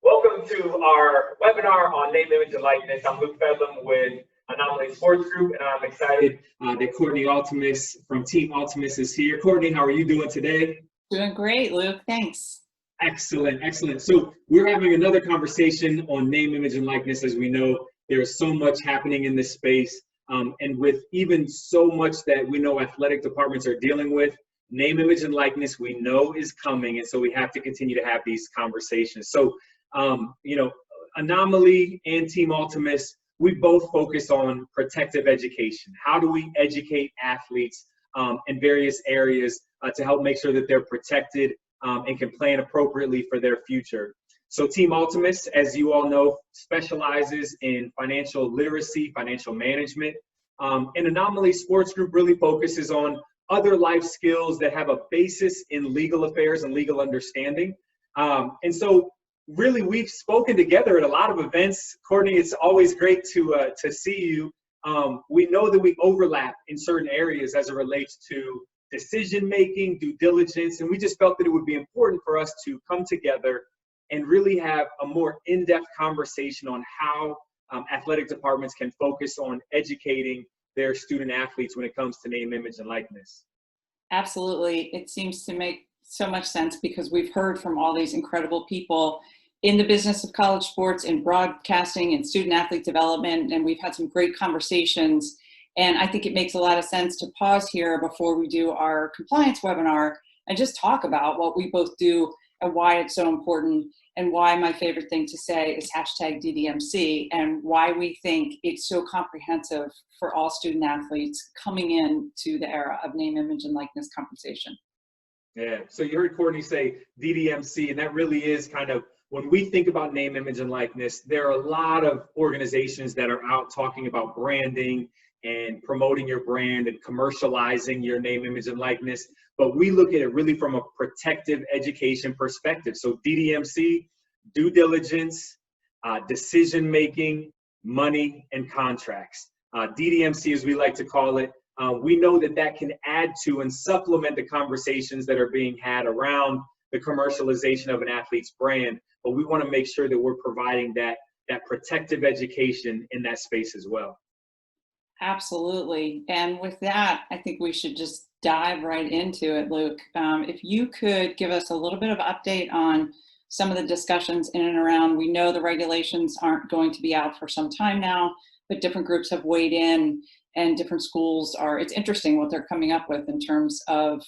Welcome to our webinar on name, image, and likeness. I'm Luke Fedlam with Anomaly Sports Group, and I'm excited that Courtney Altemus from Team Altemus is here. Courtney, how are you doing today? Doing great, Luke. Thanks. Excellent, excellent. So we're having another conversation on name, image, and likeness. As we know, there's so much happening in this space, and with even so much that we know athletic departments are dealing with, name, image, and likeness we know is coming, and so we have to continue to have these conversations. So, Anomaly and Team Altemus, we both focus on protective education. How do we educate athletes in various areas to help make sure that they're protected and can plan appropriately for their future? So Team Altemus, as you all know, specializes in financial literacy, financial management. And Anomaly Sports Group really focuses on other life skills that have a basis in legal affairs and legal understanding. And so really, we've spoken together at a lot of events. Courtney, it's always great to see you. We know that we overlap in certain areas as it relates to decision-making, due diligence, and we just felt that it would be important for us to come together and really have a more in-depth conversation on how athletic departments can focus on educating their student athletes when it comes to name, image, and likeness. Absolutely. It seems to make so much sense because we've heard from all these incredible people in the business of college sports, in broadcasting and student athlete development, and we've had some great conversations. And I think it makes a lot of sense to pause here before we do our compliance webinar and just talk about what we both do and why it's so important, and why my favorite thing to say is #DDMC, and why we think it's so comprehensive for all student athletes coming into the era of name, image, and likeness compensation. Yeah, so you heard Courtney say DDMC, and that really is kind of, when we think about name, image, and likeness, there are a lot of organizations that are out talking about branding and promoting your brand and commercializing your name, image, and likeness. But we look at it really from a protective education perspective. So DDMC, due diligence, decision-making, money, and contracts. DDMC, as we like to call it, we know that that can add to and supplement the conversations that are being had around the commercialization of an athlete's brand, but we want to make sure that we're providing that protective education in that space as well. Absolutely. And with that, I think we should just dive right into it, Luke. If you could give us a little bit of update on some of the discussions in and around, we know the regulations aren't going to be out for some time now, but different groups have weighed in, and different schools are, it's interesting what they're coming up with in terms of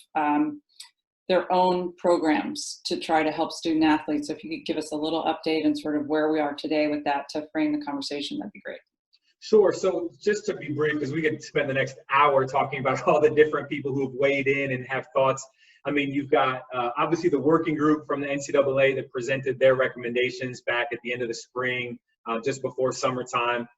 their own programs to try to help student athletes. So if you could give us a little update and sort of where we are today with that to frame the conversation, that'd be great. Sure. So just to be brief, because we could spend the next hour talking about all the different people who have weighed in and have thoughts. I mean, you've got obviously the working group from the NCAA that presented their recommendations back at the end of the spring, just before summertime.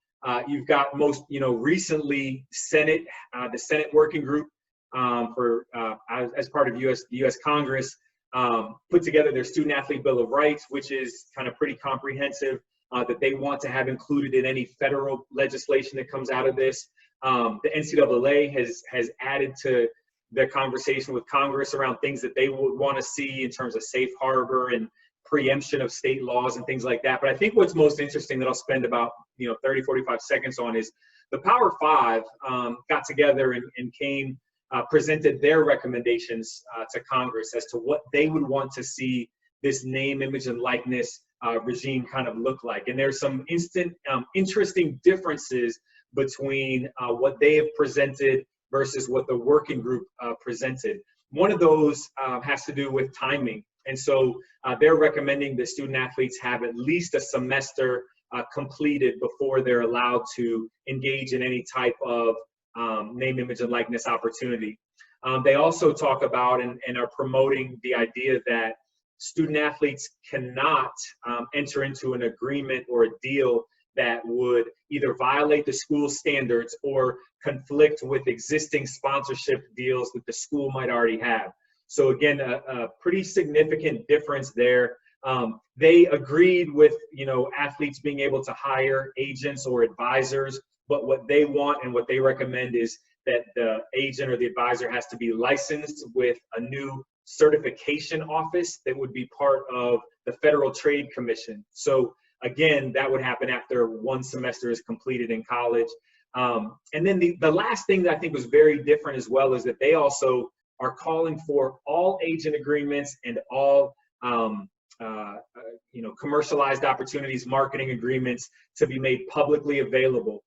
You've got most, recently the Senate working group as part of U.S. Congress put together their Student Athlete Bill of Rights, which is kind of pretty comprehensive, that they want to have included in any federal legislation that comes out of this. The NCAA has added to their conversation with Congress around things that they would want to see in terms of safe harbor and preemption of state laws and things like that. But I think what's most interesting that I'll spend about 30, 45 seconds on is the Power Five got together and came, presented their recommendations to Congress as to what they would want to see this name, image, and likeness regime kind of look like. And there's some interesting differences between what they have presented versus what the working group presented. One of those has to do with timing. And so they're recommending that student athletes have at least a semester completed before they're allowed to engage in any type of name, image, and likeness opportunity. They also talk about and are promoting the idea that student athletes cannot enter into an agreement or a deal that would either violate the school standards or conflict with existing sponsorship deals that the school might already have. So again, a pretty significant difference there. They agreed with athletes being able to hire agents or advisors, but what they want and what they recommend is that the agent or the advisor has to be licensed with a new certification office that would be part of the Federal Trade Commission. So again, that would happen after one semester is completed in college. And then the last thing that I think was very different as well is that they also are calling for all agent agreements and all commercialized opportunities, marketing agreements to be made publicly available,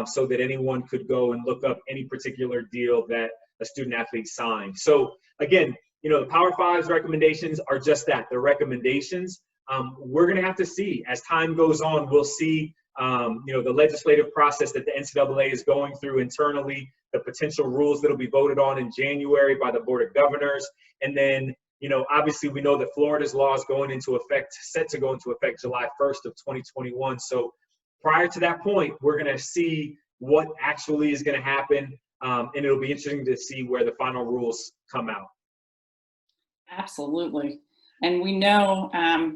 so that anyone could go and look up any particular deal that a student athlete signed. So again, the Power Five's recommendations are just that, they're recommendations. We're going to have to see as time goes on. We'll see the legislative process that the NCAA is going through internally, the potential rules that will be voted on in January by the Board of Governors. And then, obviously we know that Florida's law is set to go into effect July 1st of 2021. So prior to that point, we're going to see what actually is going to happen. And it'll be interesting to see where the final rules come out. Absolutely. And we know,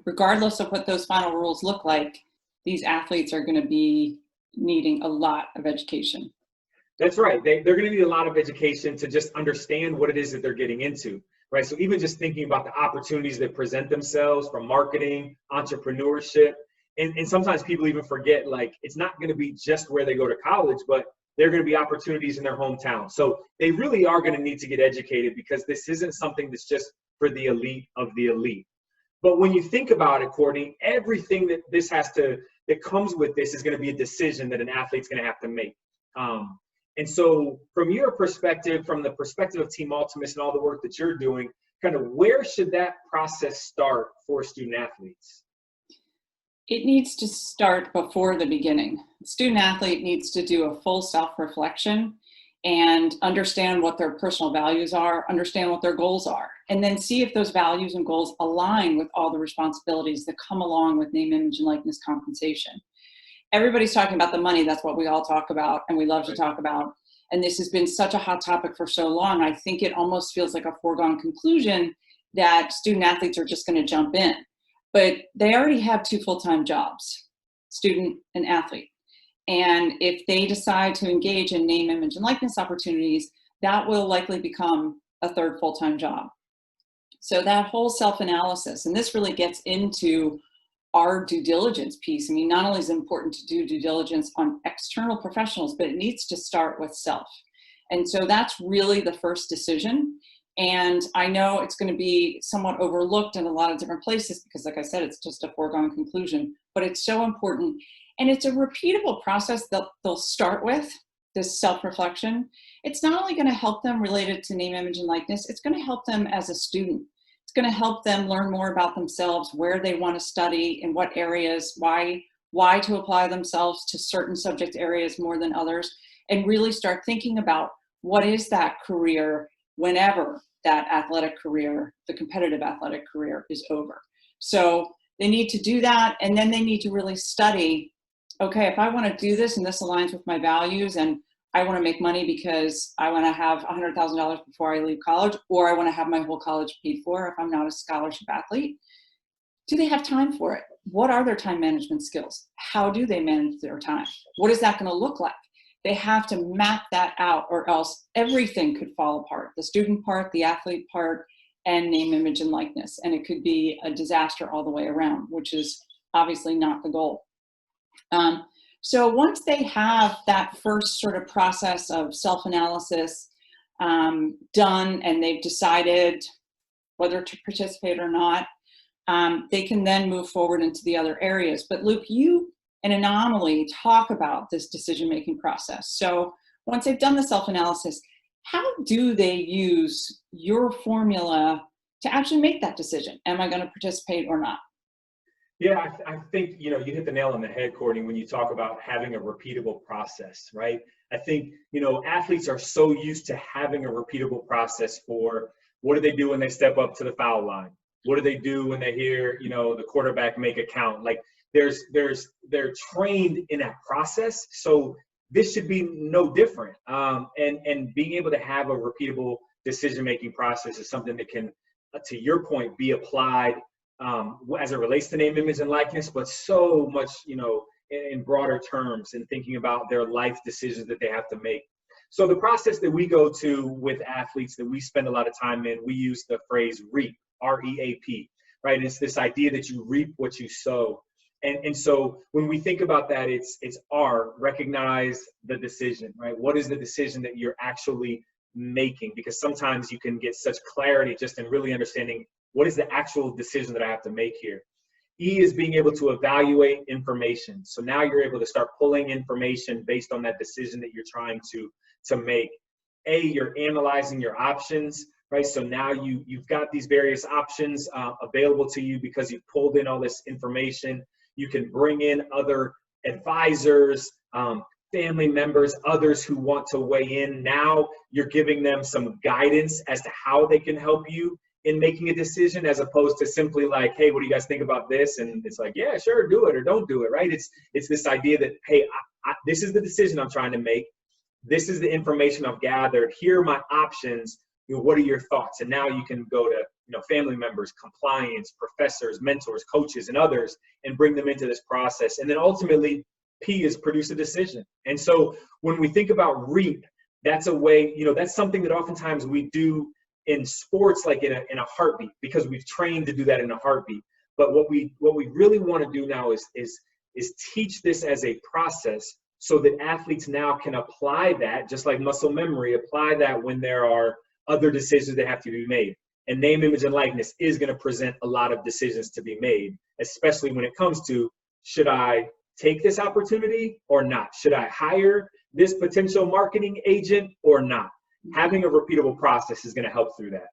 regardless of what those final rules look like, these athletes are going to be needing a lot of education. That's right. They're going to need a lot of education to just understand what it is that they're getting into, right? So even just thinking about the opportunities that present themselves from marketing, entrepreneurship, and sometimes people even forget, like, it's not going to be just where they go to college, but there are going to be opportunities in their hometown. So they really are going to need to get educated, because this isn't something that's just for the elite of the elite. But when you think about it, Courtney, everything that comes with this is going to be a decision that an athlete's going to have to make. And so from your perspective, from the perspective of Team Altemus and all the work that you're doing, kind of where should that process start for student athletes? It needs to start before the beginning. The student athlete needs to do a full self-reflection and understand what their personal values are, understand what their goals are, and then see if those values and goals align with all the responsibilities that come along with name, image, and likeness compensation. Everybody's talking about the money. That's what we all talk about, and we love to talk about. And this has been such a hot topic for so long. I think it almost feels like a foregone conclusion that student athletes are just going to jump in. But they already have 2 full-time jobs, student and athlete. And if they decide to engage in name, image, and likeness opportunities, that will likely become a 3rd full-time job. So that whole self-analysis, and this really gets into our due diligence piece. I mean, not only is it important to do due diligence on external professionals, but it needs to start with self. And so that's really the first decision. And I know it's going to be somewhat overlooked in a lot of different places because, like I said, it's just a foregone conclusion, but it's so important. And it's a repeatable process that they'll start with, this self-reflection. It's not only going to help them related to name, image, and likeness, it's going to help them as a student. It's going to help them learn more about themselves, where they want to study, in what areas, why to apply themselves to certain subject areas more than others, and really start thinking about what is that career whenever that athletic career, the competitive athletic career, is over. So they need to do that, and then they need to really study, okay, if I want to do this and this aligns with my values and I want to make money because I want to have $100,000 before I leave college, or I want to have my whole college paid for if I'm not a scholarship athlete, do they have time for it? What are their time management skills? How do they manage their time? What is that going to look like? They have to map that out, or else everything could fall apart. The student part, the athlete part, and name, image, and likeness. And it could be a disaster all the way around, which is obviously not the goal. So once they have that first sort of process of self-analysis done, and they've decided whether to participate or not, they can then move forward into the other areas. But Luke, you and Anomaly talk about this decision-making process. So once they've done the self-analysis, how do they use your formula to actually make that decision? Am I going to participate or not? Yeah, I think, you hit the nail on the head, Courtney, when you talk about having a repeatable process, right? I think, athletes are so used to having a repeatable process for what do they do when they step up to the foul line? What do they do when they hear, the quarterback make a count? Like they're trained in that process. So this should be no different. And being able to have a repeatable decision-making process is something that can, to your point, be applied as it relates to name, image, and likeness, but so much, in broader terms, and thinking about their life decisions that they have to make. So the process that we go to with athletes that we spend a lot of time in, we use the phrase REAP, R-E-A-P, right? It's this idea that you reap what you sow. And so when we think about that, it's R, recognize the decision, right? What is the decision that you're actually making? Because sometimes you can get such clarity just in really understanding what is the actual decision that I have to make here. E is being able to evaluate information. So now you're able to start pulling information based on that decision that you're trying to make. A, you're analyzing your options, right? So now you've got these various options available to you because you've pulled in all this information. You can bring in other advisors, family members, others who want to weigh in. Now you're giving them some guidance as to how they can help you in making a decision, as opposed to simply like, hey, what do you guys think about this? And it's like, yeah, sure, do it or don't do it, right? It's this idea that, hey, this is the decision I'm trying to make. This is the information I've gathered. Here are my options. What are your thoughts? And now you can go to family members, compliance, professors, mentors, coaches, and others, and bring them into this process. And then ultimately, P is produce a decision. And so when we think about REAP, that's a way, that's something that oftentimes we do in sports, like in a heartbeat, because we've trained to do that in a heartbeat. But what we really want to do now is teach this as a process, so that athletes now can apply that, just like muscle memory, apply that when there are other decisions that have to be made. And name, image, and likeness is going to present a lot of decisions to be made, especially when it comes to, should I take this opportunity or not? Should I hire this potential marketing agent or not? Having a repeatable process is going to help through that.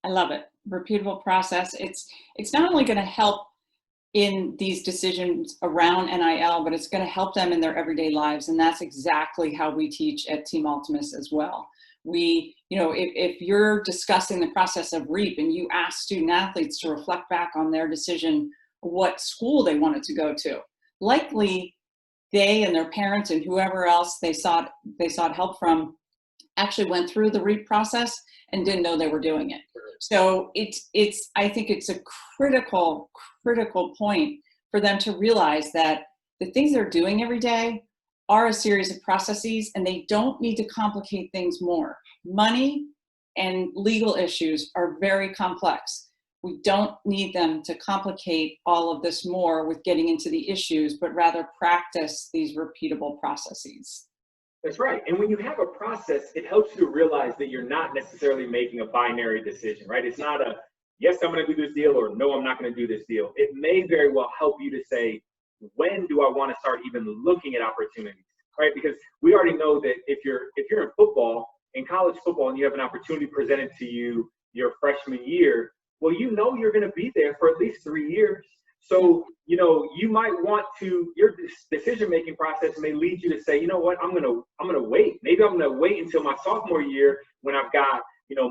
I love it. Repeatable process. It's not only going to help in these decisions around NIL, but it's going to help them in their everyday lives. And that's exactly how we teach at Team Altemus as well. We, if you're discussing the process of REAP and you ask student athletes to reflect back on their decision, what school they wanted to go to, likely they and their parents and whoever else they sought help from actually went through the REAP process and didn't know they were doing it. So I think it's a critical point for them to realize that the things they're doing every day are a series of processes, and they don't need to complicate things more. Money and legal issues are very complex. We don't need them to complicate all of this more with getting into the issues, but rather practice these repeatable processes. That's right. And when you have a process, it helps you to realize that you're not necessarily making a binary decision, right? It's not a, yes, I'm going to do this deal, or no, I'm not going to do this deal. It may very well help you to say, when do I want to start even looking at opportunities, right? Because we already know that if you're in football, in college football, and you have an opportunity presented to you your freshman year, well, you're going to be there for at least 3 years. So, you might want to, your decision-making process may lead you to say, you know what, I'm going to wait. Maybe I'm going to wait until my sophomore year when I've got,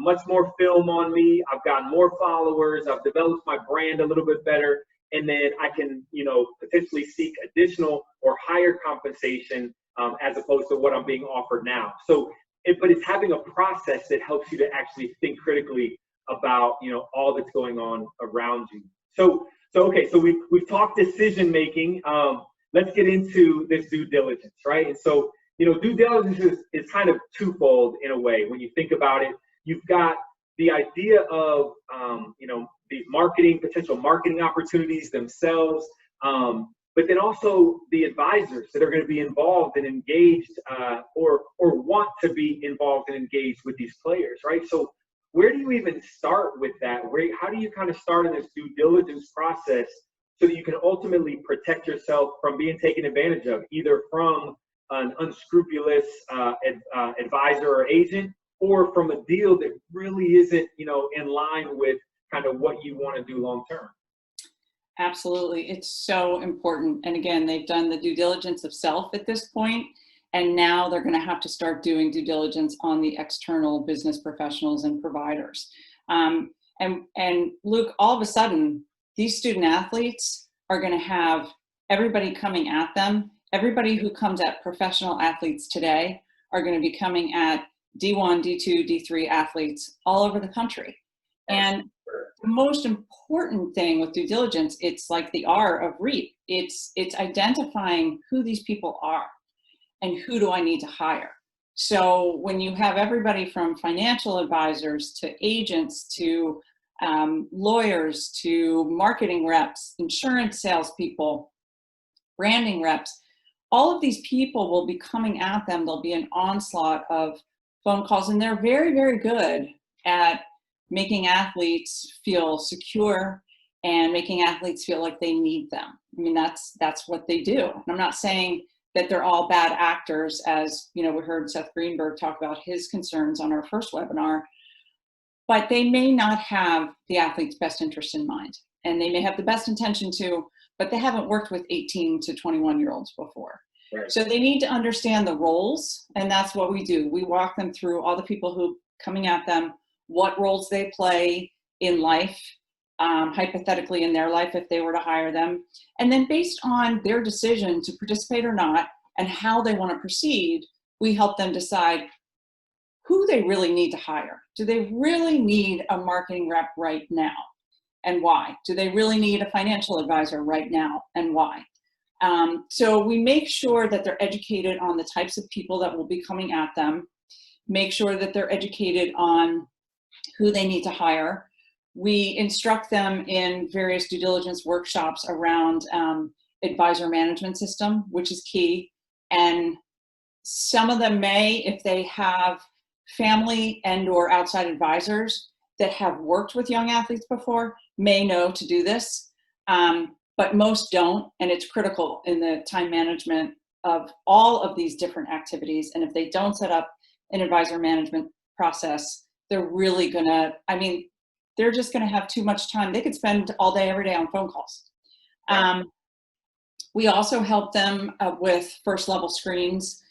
much more film on me. I've got more followers. I've developed my brand a little bit better. And then I can, potentially seek additional or higher compensation as opposed to what I'm being offered now. So, but it's having a process that helps you to actually think critically about, all that's going on around you. So we've talked decision making. Let's get into this due diligence, right? And so, due diligence is kind of twofold in a way. When you think about it, you've got the idea of, the potential marketing opportunities themselves, but then also the advisors that are going to be involved and engaged or want to be involved and engaged with these players, right? So where do you even start with that? How do you kind of start in this due diligence process so that you can ultimately protect yourself from being taken advantage of, either from an unscrupulous advisor or agent, or from a deal that really isn't, in line with kind of what you want to do long term? Absolutely. It's so important. And again, they've done the due diligence of self at this point, and now they're going to have to start doing due diligence on the external business professionals and providers. And Luke, all of a sudden, these student athletes are going to have everybody coming at them. Everybody who comes at professional athletes today are going to be coming at D1, D2, D3 athletes all over the country. And the most important thing with due diligence, it's like the R of REAP. It's identifying who these people are and who do I need to hire. So when you have everybody from financial advisors to agents to lawyers to marketing reps, insurance salespeople, branding reps, all of these people will be coming at them. There'll be an onslaught of phone calls, and they're very, very good at making athletes feel secure and making athletes feel like they need them. I mean, that's what they do. And I'm not saying that they're all bad actors, as we heard Seth Greenberg talk about his concerns on our first webinar, but they may not have the athlete's best interest in mind. And they may have the best intention to, but they haven't worked with 18 to 21-year-olds before. Right. So they need to understand the roles, and that's what we do. We walk them through all the people who coming at them, what roles they play in life, hypothetically in their life if they were to hire them. And then based on their decision to participate or not and how they want to proceed, we help them decide who they really need to hire. Do they really need a marketing rep right now? And why? Do they really need a financial advisor right now? And why? So we make sure that they're educated on the types of people that will be coming at them, make sure that they're educated on who they need to hire. We instruct them in various due diligence workshops around advisor management system, which is key. And some of them may, if they have family and or outside advisors that have worked with young athletes before, may know to do this, but most don't, and it's critical in the time management of all of these different activities. And if they don't set up an advisor management process, they're really gonna, they're just gonna have too much time. They could spend all day, every day on phone calls. We also help them with first level screens.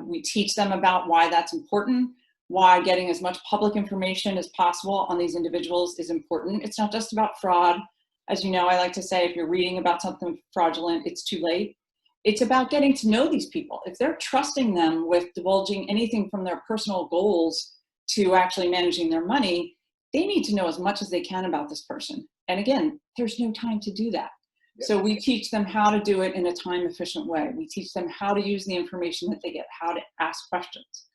We teach them about why that's important, why getting as much public information as possible on these individuals is important. It's not just about fraud. As you know, I like to say, if you're reading about something fraudulent, it's too late. It's about getting to know these people. If they're trusting them with divulging anything from their personal goals to actually managing their money, they need to know as much as they can about this person. And again, there's no time to do that. So we teach them how to do it in a time efficient way. We teach them how to use the information that they get, how to ask questions.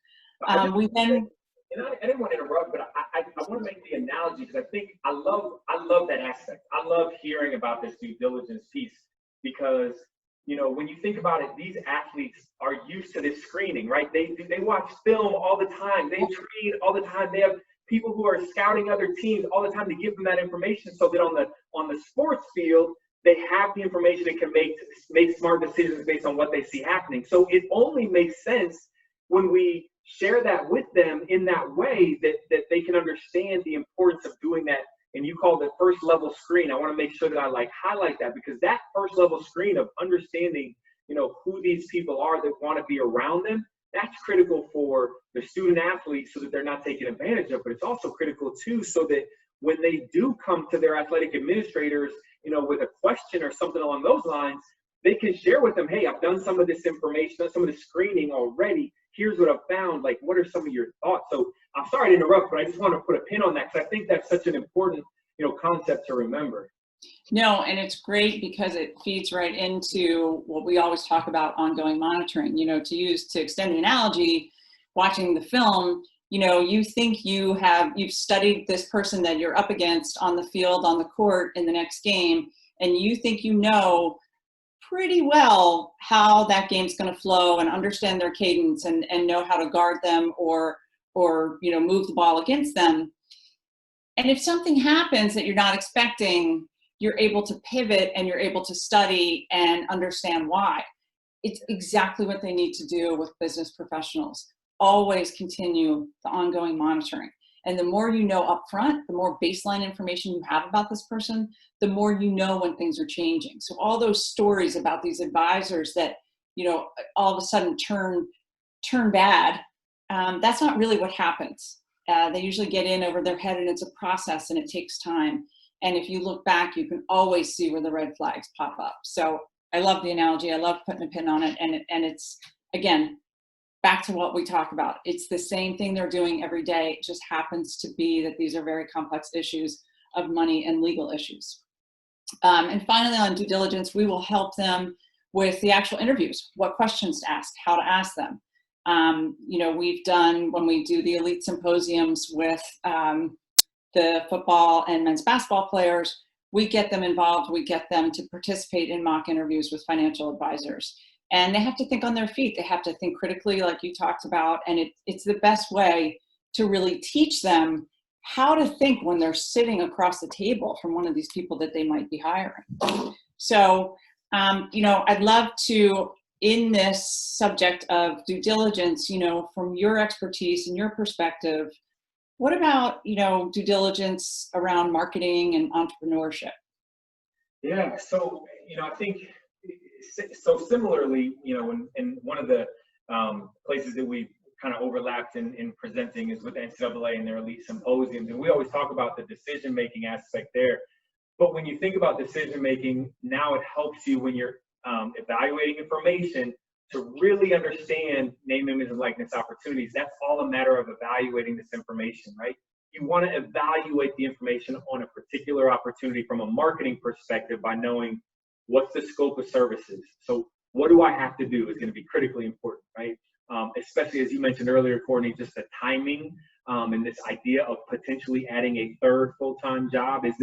I didn't want to interrupt, but I want to make the analogy because I think I love that aspect. I love hearing about this due diligence piece because, when you think about it, these athletes are used to this screening, right? They watch film all the time. They train all the time. They have people who are scouting other teams all the time to give them that information so that on the sports field, they have the information and can make smart decisions based on what they see happening. So it only makes sense when we share that with them in that way that they can understand the importance of doing that. And you call it first level screen. I want to make sure that I highlight that because that first level screen of understanding, who these people are that want to be around them, that's critical for the student athletes so that they're not taken advantage of. But it's also critical too, so that when they do come to their athletic administrators, with a question or something along those lines, they can share with them, hey, I've done some of this information, some of the screening already. Here's what I've found. What are some of your thoughts? So I'm sorry to interrupt, but I just want to put a pin on that because I think that's such an important, concept to remember. No, and it's great because it feeds right into what we always talk about, ongoing monitoring. To extend the analogy, watching the film, you think you've studied this person that you're up against on the field, on the court in the next game, and you think pretty well how that game's going to flow and understand their cadence and know how to guard them or move the ball against them. And if something happens that you're not expecting, you're able to pivot and you're able to study and understand why. It's exactly what they need to do with business professionals. Always continue the ongoing monitoring. And the more you know up front, the more baseline information you have about this person, the more you know when things are changing. So all those stories about these advisors that, all of a sudden turn bad, that's not really what happens. They usually get in over their head and it's a process and it takes time. And if you look back, you can always see where the red flags pop up. So I love the analogy. I love putting a pin on it. And it's, again, back to what we talk about. It's the same thing they're doing every day. It just happens to be that these are very complex issues of money and legal issues. And finally, on due diligence, we will help them with the actual interviews, what questions to ask, how to ask them. We've done, when we do the elite symposiums with the football and men's basketball players, we get them involved. We get them to participate in mock interviews with financial advisors. And they have to think on their feet. They have to think critically, like you talked about. And it's the best way to really teach them how to think when they're sitting across the table from one of these people that they might be hiring. So, I'd love to, in this subject of due diligence, from your expertise and your perspective, what about, due diligence around marketing and entrepreneurship? Yeah, so, I think, so similarly, in one of the places that we kind of overlapped in presenting is with the NCAA and their elite symposiums. And we always talk about the decision-making aspect there. But when you think about decision-making, now it helps you when you're evaluating information to really understand name, image, and likeness opportunities. That's all a matter of evaluating this information, right? You want to evaluate the information on a particular opportunity from a marketing perspective by knowing what's the scope of services. So what do I have to do is going to be critically important, right? Especially as you mentioned earlier, Courtney, just the timing and this idea of potentially adding a third full-time job. Is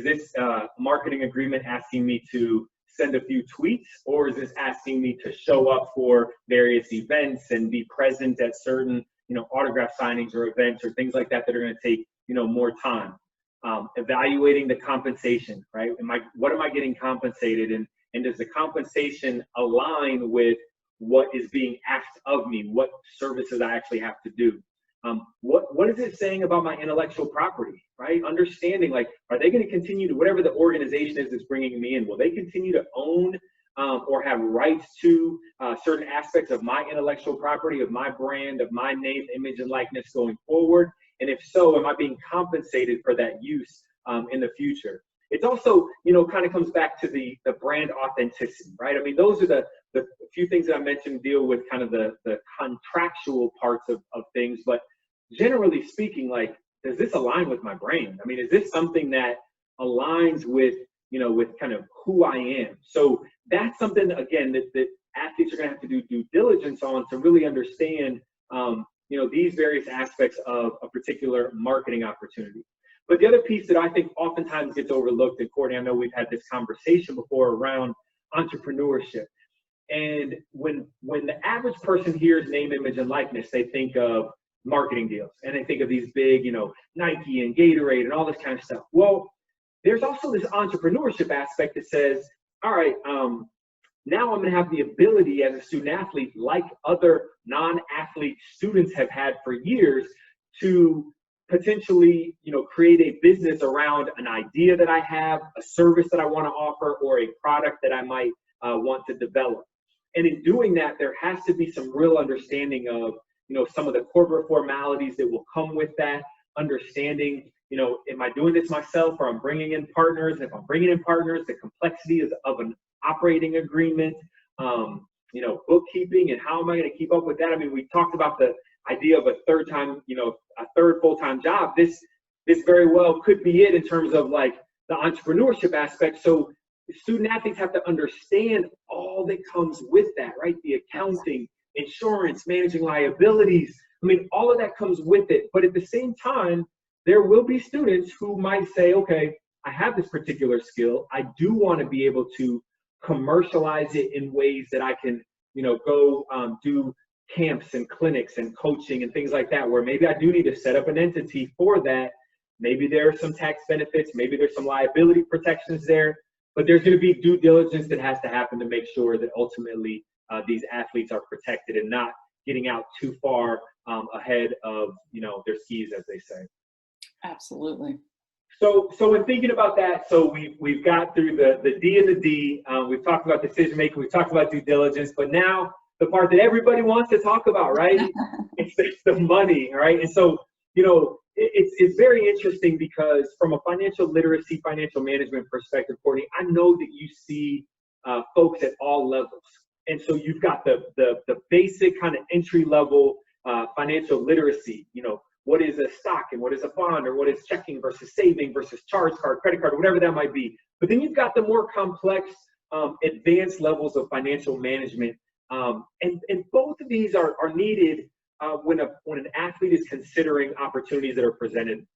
this marketing agreement asking me to send a few tweets, or is this asking me to show up for various events and be present at certain, autograph signings or events or things like that that are going to take, more time? Evaluating the compensation, right? What am I getting compensated, and does the compensation align with what is being asked of me, what services I actually have to do? What is it saying about my intellectual property, right? Understanding, are they going to continue to, whatever the organization is that's bringing me in, will they continue to own or have rights to certain aspects of my intellectual property, of my brand, of my name, image, and likeness going forward? And if so, am I being compensated for that use in the future? It's also, kind of comes back to the brand authenticity, right? I mean, those are the few things that I mentioned deal with kind of the contractual parts of things, but generally speaking, does this align with my brand? I mean, is this something that aligns with, with kind of who I am? So that's something, again, that athletes are going to have to do due diligence on to really understand, these various aspects of a particular marketing opportunity. But the other piece that I think oftentimes gets overlooked, and Courtney, I know we've had this conversation before around entrepreneurship. And when the average person hears name, image, and likeness, they think of marketing deals, and they think of these big, Nike and Gatorade and all this kind of stuff. Well, there's also this entrepreneurship aspect that says, all right, now I'm going to have the ability as a student athlete, like other non-athlete students have had for years, to potentially, create a business around an idea that I have, a service that I want to offer, or a product that I might want to develop. And in doing that, there has to be some real understanding of, some of the corporate formalities that will come with that, understanding, am I doing this myself, or I'm bringing in partners? And if I'm bringing in partners, the complexities of an operating agreement, bookkeeping, and how am I going to keep up with that? I mean, we talked about the idea of a third full-time job. This very well could be it in terms of the entrepreneurship aspect. So student athletes have to understand all that comes with that, right? The accounting, insurance, managing liabilities. I mean, all of that comes with it. But at the same time, there will be students who might say, okay, I have this particular skill. I do want to be able to commercialize it in ways that I can, go do camps and clinics and coaching and things like that, where maybe I do need to set up an entity for that. Maybe there are some tax benefits, maybe there's some liability protections there, but there's going to be due diligence that has to happen to make sure that ultimately these athletes are protected and not getting out too far ahead of, their skis, as they say. Absolutely. So in thinking about that, so we've got through the D and the D. We've talked about decision making. We've talked about due diligence. But now the part that everybody wants to talk about, right? it's the money, right? And so it's very interesting because from a financial literacy, financial management perspective, Courtney, I know that you see folks at all levels, and so you've got the basic kind of entry level financial literacy. What is a stock and what is a bond, or what is checking versus saving versus charge card, credit card, whatever that might be. But then you've got the more complex, advanced levels of financial management And both of these are needed when an athlete is considering opportunities that are presented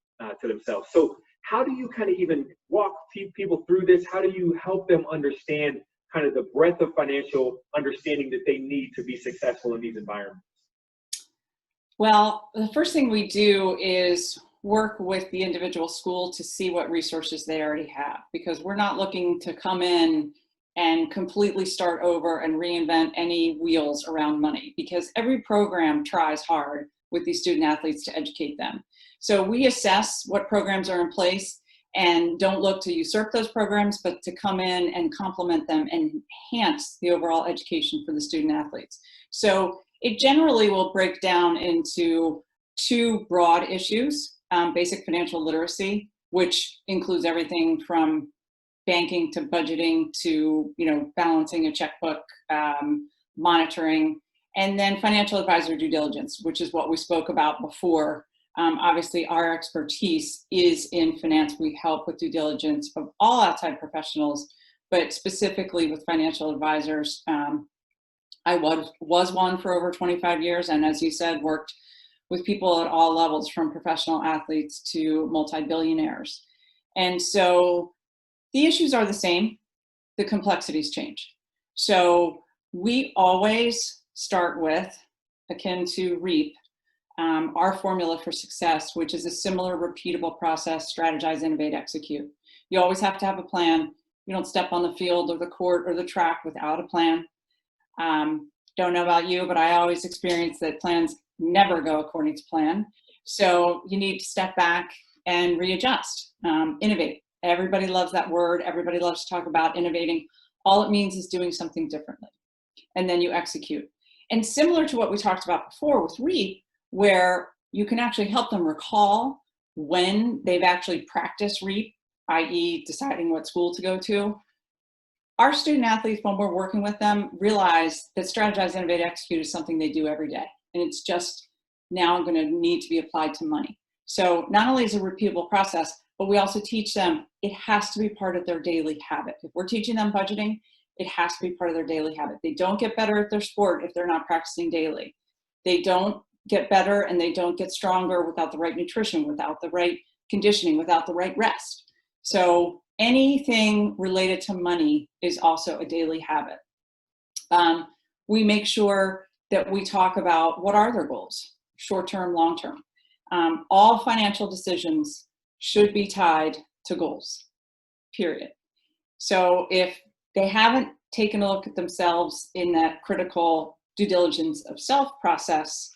to themselves. So how do you kind of even walk people through this? How do you help them understand kind of the breadth of financial understanding that they need to be successful in these environments? Well, the first thing we do is work with the individual school to see what resources they already have, because we're not looking to come in and completely start over and reinvent any wheels around money, because every program tries hard with these student athletes to educate them. So we assess what programs are in place and don't look to usurp those programs, but to come in and complement them and enhance the overall education for the student athletes. So it generally will break down into two broad issues: basic financial literacy, which includes everything from banking to budgeting to balancing a checkbook, monitoring, and then financial advisor due diligence, which is what we spoke about before. Obviously, our expertise is in finance. We help with due diligence of all outside professionals, but specifically with financial advisors. I was one for over 25 years, and as you said, worked with people at all levels, from professional athletes to multi-billionaires. And so the issues are the same, the complexities change. So we always start with, akin to REAP, our formula for success, which is a similar repeatable process: strategize, innovate, execute. You always have to have a plan. You don't step on the field or the court or the track without a plan. Don't know about you, but I always experience that plans never go according to plan. So you need to step back and readjust, innovate. Everybody loves that word. Everybody loves to talk about innovating. All it means is doing something differently. And then you execute. And similar to what we talked about before with REAP, where you can actually help them recall when they've actually practiced REAP, i.e. deciding what school to go to. Our student athletes, when we're working with them, realize that strategize, innovate, execute is something they do every day. And it's just now going to need to be applied to money. So not only is it a repeatable process, but we also teach them it has to be part of their daily habit. If we're teaching them budgeting, it has to be part of their daily habit. They don't get better at their sport if they're not practicing daily. They don't get better and they don't get stronger without the right nutrition, without the right conditioning, without the right rest. So anything related to money is also a daily habit. We make sure that we talk about what are their goals, short-term, long-term. All financial decisions should be tied to goals, period. So if they haven't taken a look at themselves in that critical due diligence of self process,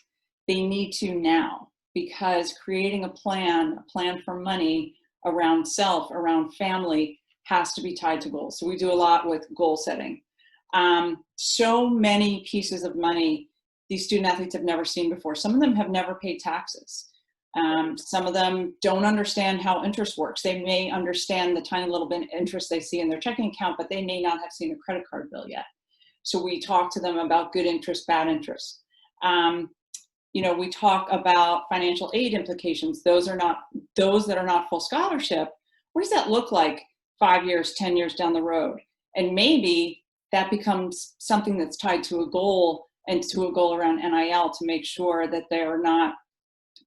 they need to now, because creating a plan for money around self, around family, has to be tied to goals. So we do a lot with goal setting. So many pieces of money these student athletes have never seen before. Some of them have never paid taxes. Some of them don't understand how interest works. They may understand the tiny little bit of interest they see in their checking account, but they may not have seen a credit card bill yet. So we talk to them about good interest, bad interest. We talk about financial aid implications. Those that are not full scholarship. What does that look like 5 years, 10 years down the road? And maybe that becomes something that's tied to a goal, and to a goal around NIL, to make sure that they are not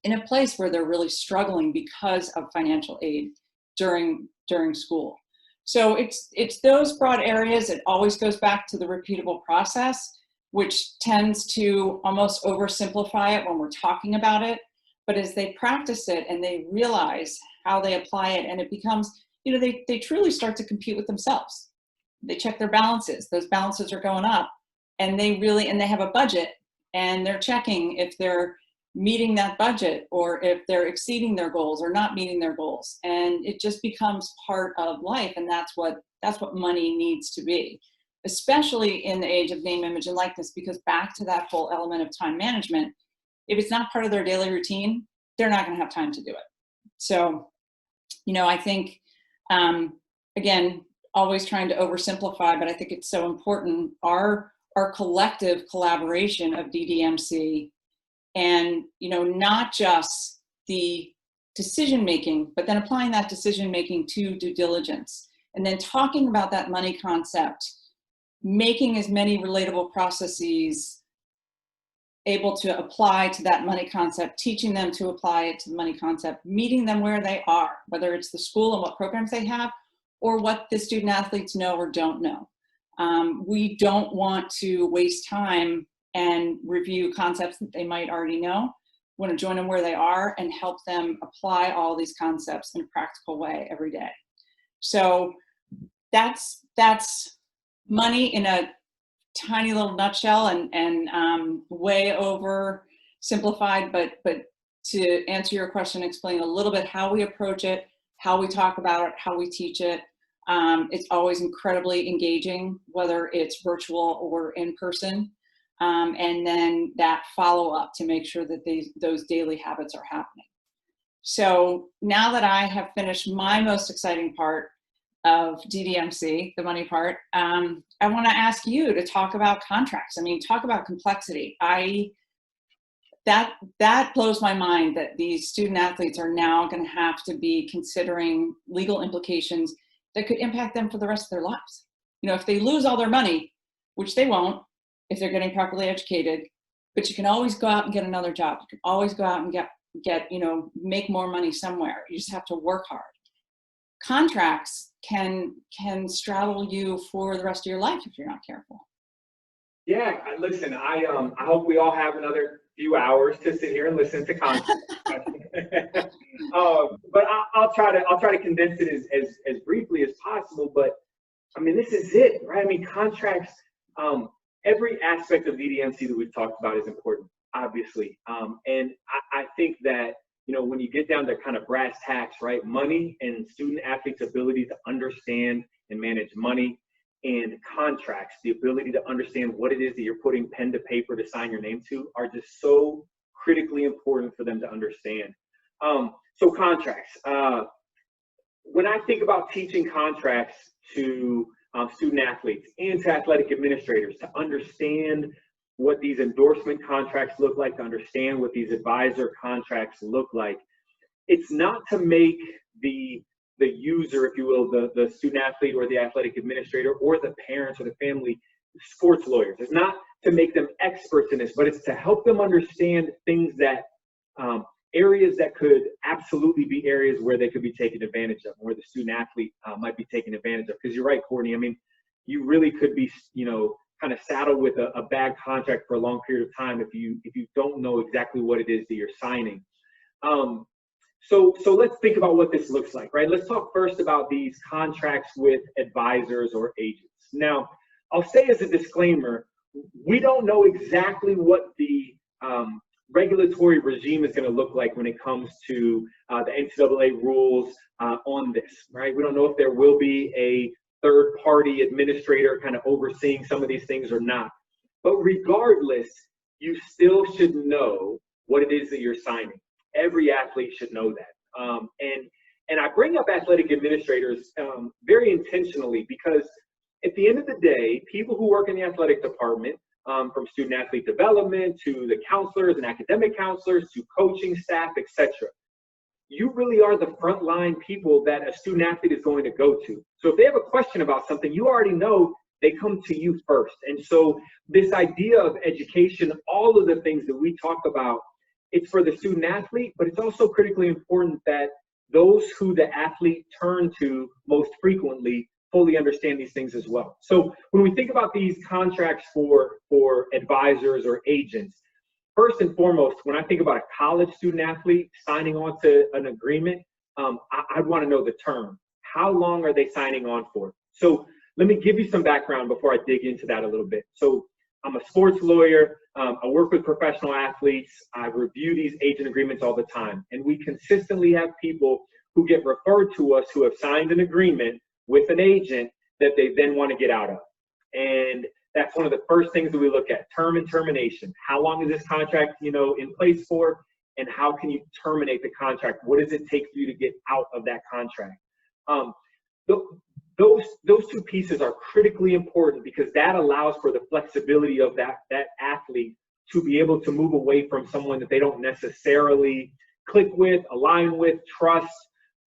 in a place where they're really struggling because of financial aid during school. So it's those broad areas. It always goes back to the repeatable process, which tends to almost oversimplify it when we're talking about it. But as they practice it and they realize how they apply it, and it becomes, they truly start to compete with themselves. They check their balances. Those balances are going up, and they have a budget, and they're checking if they're meeting that budget or if they're exceeding their goals or not meeting their goals. And it just becomes part of life. And that's what money needs to be, especially in the age of name, image, and likeness, because back to that whole element of time management, if it's not part of their daily routine, they're not going to have time to do it. So, I think, again, always trying to oversimplify, but I think it's so important, our collective collaboration of DDMC, and, not just the decision-making, but then applying that decision-making to due diligence, and then talking about that money concept making as many relatable processes able to apply to that money concept, teaching them to apply it to the money concept, meeting them where they are, whether it's the school and what programs they have, or what the student athletes know or don't know. We don't want to waste time and review concepts that they might already know. We want to join them where they are and help them apply all these concepts in a practical way every day. So that's money in a tiny little nutshell and way over simplified, but to answer your question, explain a little bit how we approach it, how we talk about it, how we teach it. It's always incredibly engaging, whether it's virtual or in person. And then that follow-up to make sure that those daily habits are happening. So now that I have finished my most exciting part of DDMC, the money part, I want to ask you to talk about contracts. I mean, talk about complexity. That blows my mind that these student athletes are now going to have to be considering legal implications that could impact them for the rest of their lives. You know, if they lose all their money, which they won't if they're getting properly educated, but you can always go out and get another job. You can always go out and get make more money somewhere. You just have to work hard. Contracts can straddle you for the rest of your life if you're not careful. Yeah, listen, I hope we all have another few hours to sit here and listen to contracts. But I'll try to condense it as briefly as possible. But I mean, this is it, right? I mean, contracts. Every aspect of DDMC that we've talked about is important, obviously. And I think that, when you get down to kind of brass tacks, right, money and student athletes' ability to understand and manage money and contracts, the ability to understand what it is that you're putting pen to paper to sign your name to, are just so critically important for them to understand. So contracts. When I think about teaching contracts to student athletes and to athletic administrators to understand what these endorsement contracts look like, to understand what these advisor contracts look like, it's not to make the user, if you will, the student athlete or the athletic administrator or the parents or the family sports lawyers. It's not to make them experts in this, but it's to help them understand things that areas that could absolutely be areas where they could be taken advantage of, where the student athlete might be taken advantage of. Because you're right, Courtney. I mean, you really could be, kind of saddled with a bad contract for a long period of time if you don't know exactly what it is that you're signing. So let's think about what this looks like, right? Let's talk first about these contracts with advisors or agents. Now, I'll say as a disclaimer, we don't know exactly what the regulatory regime is going to look like when it comes to the NCAA rules on this, right? We don't know if there will be a third-party administrator kind of overseeing some of these things or not. But regardless, you still should know what it is that you're signing. Every athlete should know that. And I bring up athletic administrators very intentionally because at the end of the day, people who work in the athletic department, from student athlete development to the counselors and academic counselors to coaching staff, etc., you really are the frontline people that a student athlete is going to go to. So if they have a question about something, you already know they come to you first. And so this idea of education, all of the things that we talk about, it's for the student athlete, but it's also critically important that those who the athlete turn to most frequently fully understand these things as well. So when we think about these contracts for advisors or agents, first and foremost, when I think about a college student athlete signing on to an agreement, I'd want to know the term. How long are they signing on for? So let me give you some background before I dig into that a little bit. So I'm a sports lawyer. I work with professional athletes. I review these agent agreements all the time. And we consistently have people who get referred to us who have signed an agreement with an agent that they then want to get out of. And that's one of the first things that we look at, term and termination. How long is this contract, in place for? And how can you terminate the contract? What does it take for you to get out of that contract? Those two pieces are critically important because that allows for the flexibility of that athlete to be able to move away from someone that they don't necessarily click with, align with, trust,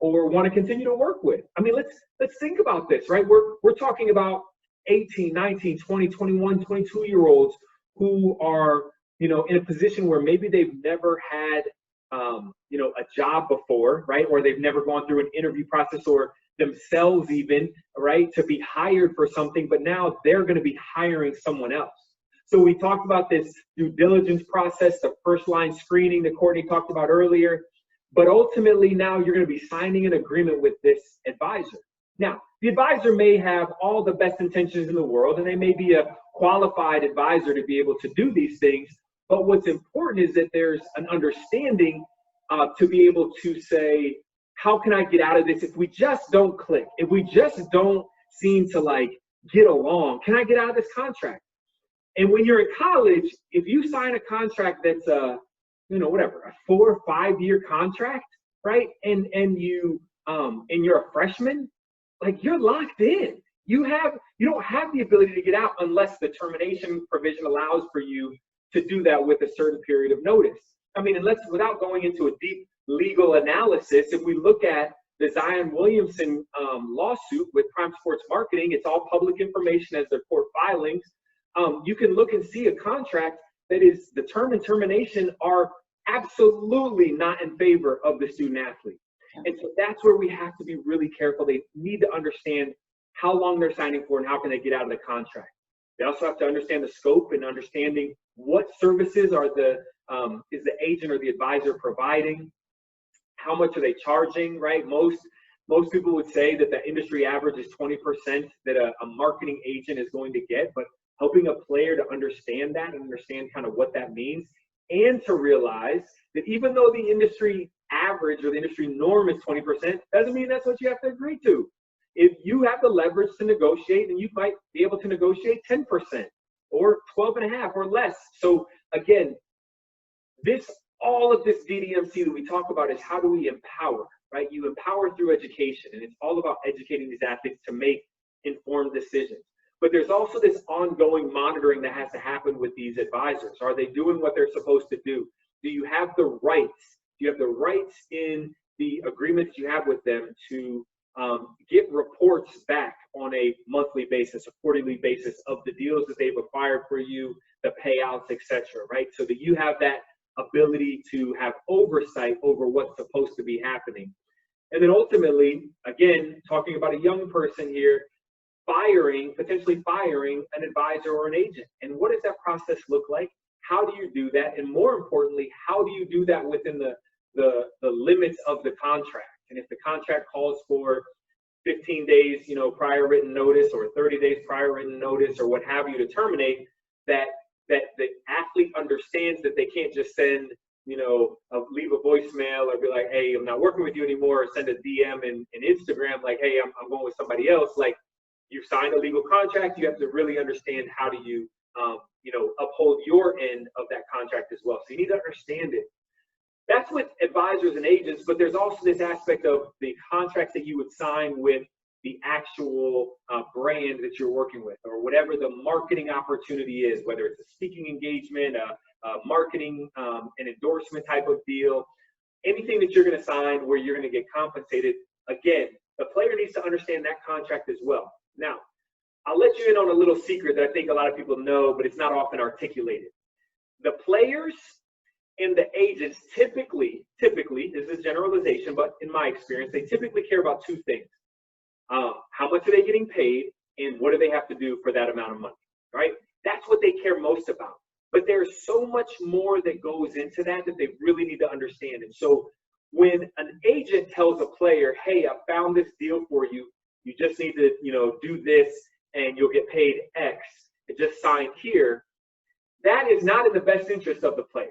or want to continue to work with. I mean, let's think about this, right? We're talking about 18, 19, 20, 21, 22-year-olds who are, you know, in a position where maybe they've never had, you know, a job before, right? Or they've never gone through an interview process or themselves even, right, to be hired for something, but now they're going to be hiring someone else. So we talked about this due diligence process, the first line screening that Courtney talked about earlier, but ultimately now you're going to be signing an agreement with this advisor. Now, the advisor may have all the best intentions in the world, and they may be a qualified advisor to be able to do these things, but what's important is that there's an understanding to be able to say, how can I get out of this if we just don't click, if we just don't seem to like get along, can I get out of this contract? And when you're in college, if you sign a contract that's you know, whatever, a 4 or 5 year contract, right? And you're a freshman, like you're locked in. You don't have the ability to get out unless the termination provision allows for you to do that with a certain period of notice. I mean, without going into a deep legal analysis, if we look at the Zion Williamson lawsuit with Prime Sports Marketing, it's all public information as their court filings. You can look and see a contract that is, the term and termination are absolutely not in favor of the student athlete. And so that's where we have to be really careful. They need to understand how long they're signing for and how can they get out of the contract. They also have to understand the scope and understanding what services are is the agent or the advisor providing, how much are they charging, right? Most people would say that the industry average is 20% that a marketing agent is going to get, but helping a player to understand that and understand kind of what that means, and to realize that even though the industry average or the industry norm is 20%, doesn't mean that's what you have to agree to. If you have the leverage to negotiate, then you might be able to negotiate 10% or 12.5% or less. So again, all of this DDMC that we talk about is how do we empower, right? You empower through education, and it's all about educating these athletes to make informed decisions. But there's also this ongoing monitoring that has to happen with these advisors. Are they doing what they're supposed to do? Do you have the rights? Do you have the rights in the agreements you have with them to get reports back on a monthly basis, a quarterly basis of the deals that they've acquired for you, the payouts, etc., right? So that you have that ability to have oversight over what's supposed to be happening. And then ultimately, again, talking about a young person here, potentially firing an advisor or an agent. And what does that process look like? How do you do that? And more importantly, how do you do that within the limits of the contract? And if the contract calls for 15 days, you know, prior written notice, or 30 days prior written notice, or what have you, to terminate, that the athlete understands that they can't just send, you know, leave a voicemail or be like, hey, I'm not working with you anymore, or send a DM in Instagram like, hey, I'm going with somebody else. Like, you've signed a legal contract. You have to really understand how do you, you know, uphold your end of that contract as well. So you need to understand it. That's with advisors and agents, but there's also this aspect of the contracts that you would sign with the actual brand that you're working with, or whatever the marketing opportunity is, whether it's a speaking engagement, a marketing, an endorsement type of deal, anything that you're going to sign where you're going to get compensated. Again, the player needs to understand that contract as well. Now, I'll let you in on a little secret that I think a lot of people know, but it's not often articulated. The players and the agents typically, this is generalization, but in my experience, they typically care about two things. How much are they getting paid, and what do they have to do for that amount of money, right? That's what they care most about. But there's so much more that goes into that they really need to understand. And so when an agent tells a player, hey, I found this deal for you, you just need to, you know, do this and you'll get paid X, and just sign here, that is not in the best interest of the player.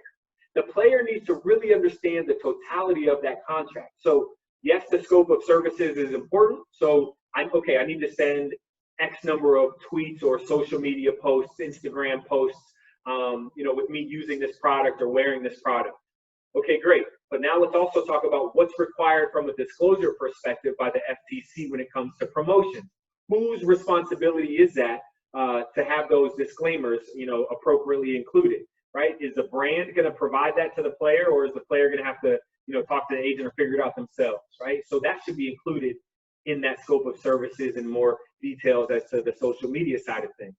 The player needs to really understand the totality of that contract. So yes, the scope of services is important. So I need to send X number of tweets or social media posts, Instagram posts, you know, with me using this product or wearing this product. Okay, great. But now let's also talk about what's required from a disclosure perspective by the FTC when it comes to promotion. Whose responsibility is that to have those disclaimers, you know, appropriately included, right? Is the brand going to provide that to the player, or is the player going to have to, you know, talk to the agent or figure it out themselves, right? So that should be included in that scope of services and more details as to the social media side of things.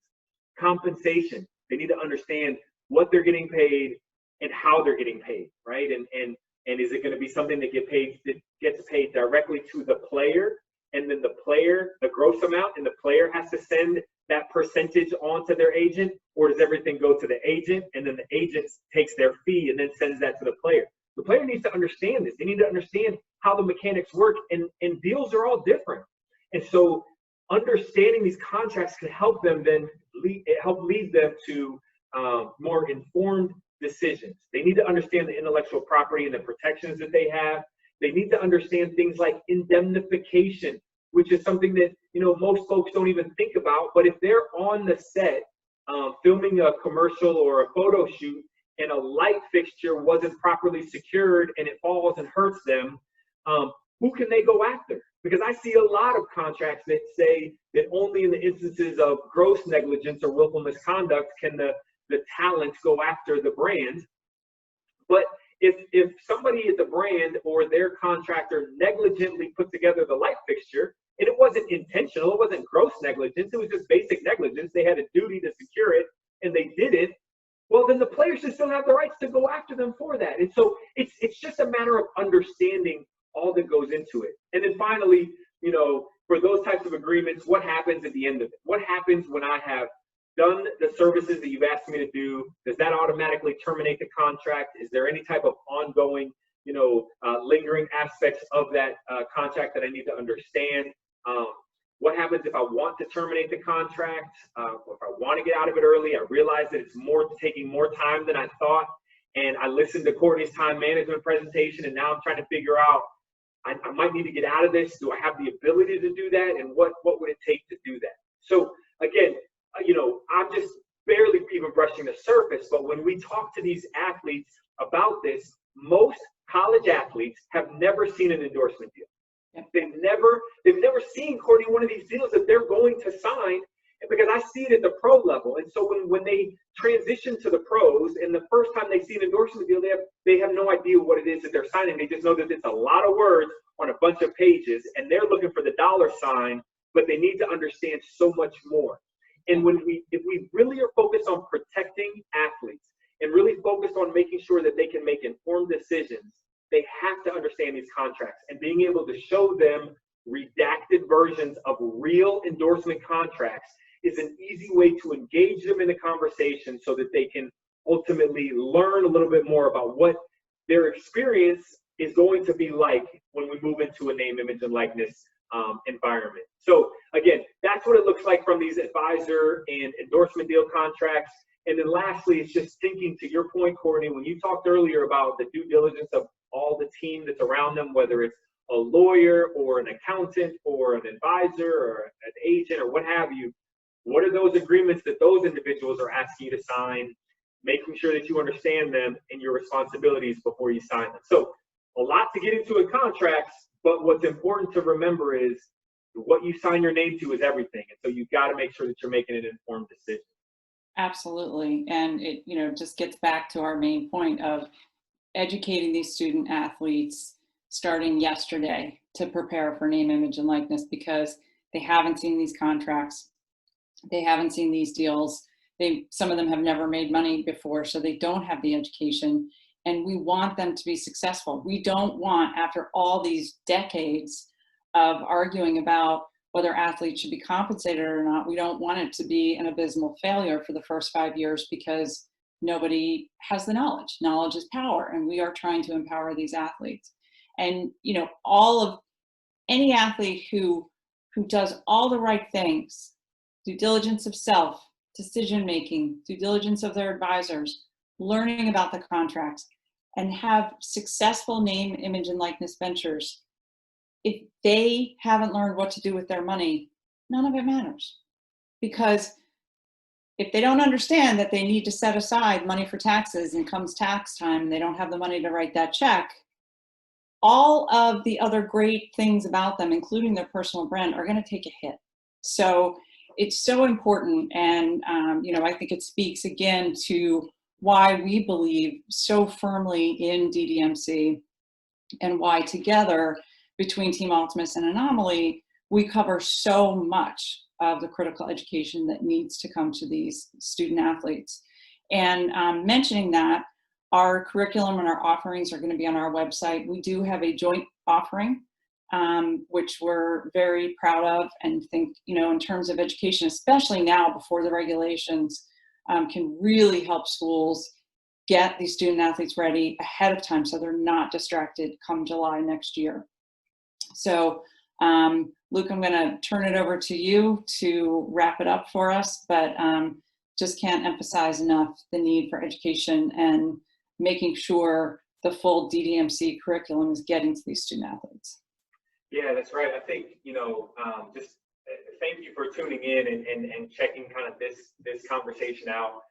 Compensation, they need to understand what they're getting paid and how they're getting paid, right? And is it going to be something that gets paid directly to the player, and then the player, the gross amount, and the player has to send that percentage on to their agent, or does everything go to the agent and then the agent takes their fee and then sends that to the player? The player needs to understand this. They need to understand how the mechanics work, and deals are all different. And so understanding these contracts can help them then lead them to more informed decisions. They need to understand the intellectual property and the protections that they have. They need to understand things like indemnification, which is something that, you know, most folks don't even think about. But if they're on the set filming a commercial or a photo shoot and a light fixture wasn't properly secured and it falls and hurts them, who can they go after? Because I see a lot of contracts that say that only in the instances of gross negligence or willful misconduct can the talent go after the brand. But if somebody at the brand or their contractor negligently put together the light fixture, and it wasn't intentional, it wasn't gross negligence, it was just basic negligence, they had a duty to secure it and they didn't, well, then the players should still have the rights to go after them for that. And so it's just a matter of understanding all that goes into it. And then finally, you know, for those types of agreements, what happens at the end of it? What happens when I have done the services that you've asked me to do? Does that automatically terminate the contract? Is there any type of ongoing, you know, lingering aspects of that contract that I need to understand? What happens if I want to terminate the contract? If I want to get out of it early, I realize that it's taking more time than I thought, and I listened to Courtney's time management presentation, and now I'm trying to figure out, I might need to get out of this. Do I have the ability to do that? And what would it take to do that? So again, you know, I'm just barely even brushing the surface, but when we talk to these athletes about this, most college athletes have never seen an endorsement deal. They've never seen, Courtney, one of these deals that they're going to sign, because I see it at the pro level. And so when they transition to the pros, and the first time they see an endorsement deal, they have no idea what it is that they're signing. They just know that it's a lot of words on a bunch of pages, and they're looking for the dollar sign, but they need to understand so much more. And if we really are focused on protecting athletes and really focused on making sure that they can make informed decisions, they have to understand these contracts, and being able to show them redacted versions of real endorsement contracts is an easy way to engage them in a conversation so that they can ultimately learn a little bit more about what their experience is going to be like when we move into a name, image, and likeness environment. So again, that's what it looks like from these advisor and endorsement deal contracts. And then lastly, it's just thinking, to your point, Courtney, when you talked earlier about the due diligence of all the team that's around them, whether it's a lawyer or an accountant or an advisor or an agent or what have you, what are those agreements that those individuals are asking you to sign, making sure that you understand them and your responsibilities before you sign them. So a lot to get into in contracts, but what's important to remember is what you sign your name to is everything. And so you've got to make sure that you're making an informed decision. Absolutely. And it, you know, just gets back to our main point of educating these student athletes starting yesterday to prepare for name, image, and likeness, because they haven't seen these contracts. They haven't seen these deals. Some of them have never made money before, so they don't have the education. And we want them to be successful. We don't want, after all these decades of arguing about whether athletes should be compensated or not, we don't want it to be an abysmal failure for the first 5 years because nobody has the knowledge. Knowledge is power, and we are trying to empower these athletes. And, you know, any athlete who does all the right things, due diligence of self, decision-making, due diligence of their advisors, learning about the contracts, and have successful name, image, and likeness ventures, if they haven't learned what to do with their money, none of it matters. Because if they don't understand that they need to set aside money for taxes and comes tax time and they don't have the money to write that check, all of the other great things about them, including their personal brand, are going to take a hit. So it's so important. And, you know, I think it speaks again to why we believe so firmly in DDMC, and why together between Team Altemus and Anomaly, we cover so much of the critical education that needs to come to these student athletes. And mentioning that, our curriculum and our offerings are going to be on our website. We do have a joint offering, which we're very proud of, and think, in terms of education, especially now before the regulations, can really help schools get these student athletes ready ahead of time so they're not distracted come July next year. So Luke, I'm going to turn it over to you to wrap it up for us, but just can't emphasize enough the need for education and making sure the full DDMC curriculum is getting to these student athletes. Yeah, that's right. I think, just thank you for tuning in and checking kind of this conversation out.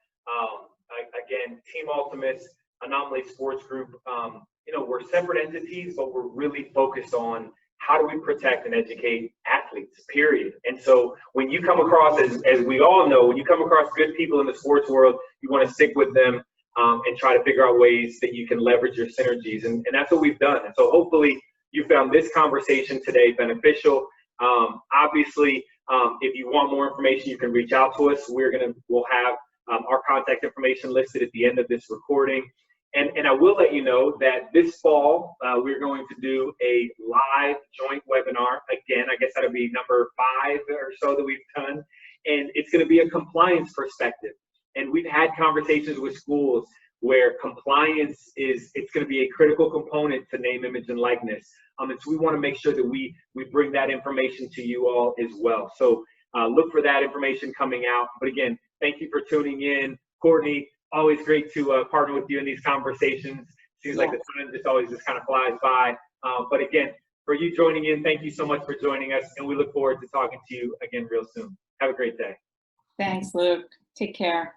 Again, Team Altemus, Anomaly Sports Group, we're separate entities, but we're really focused on how do we protect and educate athletes, period. And so when you come across, as we all know, when you come across good people in the sports world, you want to stick with them and try to figure out ways that you can leverage your synergies. And that's what we've done. And so hopefully you found this conversation today beneficial. Obviously, if you want more information, you can reach out to us. We'll have our contact information listed at the end of this recording. And I will let you know that this fall, we're going to do a live joint webinar. Again, I guess that'll be number 5 or so that we've done. And it's going to be a compliance perspective. And we've had conversations with schools where compliance it's going to be a critical component to name, image, and likeness. And so we want to make sure that we bring that information to you all as well. So look for that information coming out. But again, thank you for tuning in. Courtney, always great to partner with you in these conversations. Seems like the time just always just kind of flies by. But again, for you joining in, thank you so much for joining us. And we look forward to talking to you again real soon. Have a great day. Thanks, Luke. Take care.